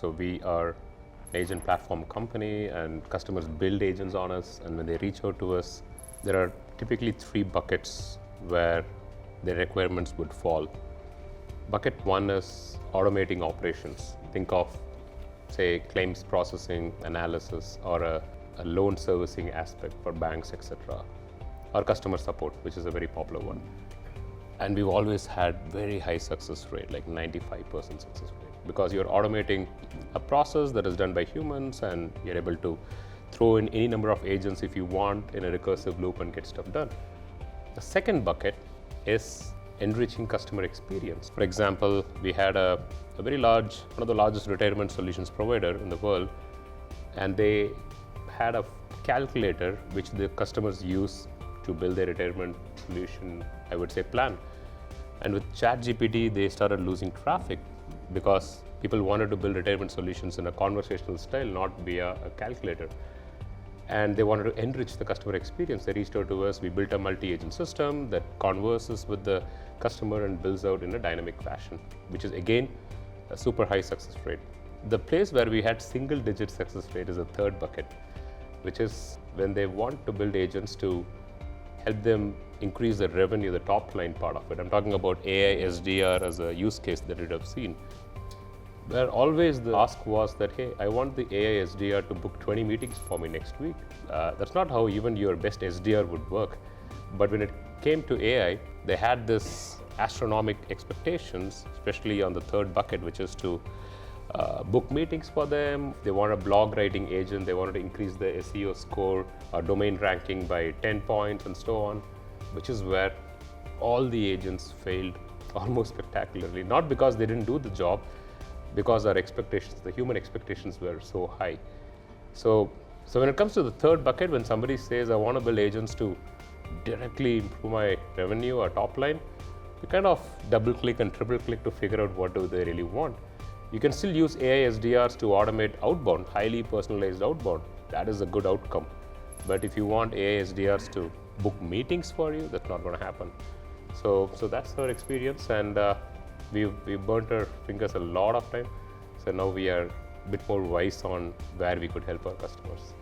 So we are an agent platform company and customers build agents on us, and when they reach out to us, there are typically three buckets where their requirements would fall. Bucket one is automating operations. Think of, say, claims processing, analysis, or a loan servicing aspect for banks, etc. Or customer support, which is a very popular one. And we've always had very high success rate, like 95% success rate, because you're automating a process that is done by humans, and you're able to throw in any number of agents if you want in a recursive loop and get stuff done. The second bucket is enriching customer experience. For example, we had a very large, one of the largest retirement solutions provider in the world, and they had a calculator which the customers use to build their retirement solution, I would say, plan. And with ChatGPT, they started losing traffic because people wanted to build retirement solutions in a conversational style, not via a calculator. And they wanted to enrich the customer experience. They reached out to us. We built a multi-agent system that converses with the customer and builds out in a dynamic fashion, which is again a super high success rate. The place where we had single-digit success rate is the third bucket, which is when they want to build agents to help them increase the revenue, the top line part of it. I'm talking about AI SDR as a use case that you'd have seen, where always the ask was that, hey, I want the AI SDR to book 20 meetings for me next week. That's not how even your best SDR would work. But when it came to AI, they had this astronomical expectations, especially on the third bucket, which is to book meetings for them. They want a blog writing agent. They wanted to increase the SEO score or domain ranking by 10 points and so on, which is where all the agents failed almost spectacularly. Not because they didn't do the job, because our expectations, the human expectations, were so high. So when it comes to the third bucket, when somebody says, I want to build agents to directly improve my revenue or top line, you kind of double click and triple click to figure out what do they really want. You can still use AI SDRs to automate outbound, highly personalized outbound. That is a good outcome. But if you want AI SDRs to book meetings for you, that's not going to happen. So that's our experience, and we've burnt our fingers a lot of time. So now we are a bit more wise on where we could help our customers.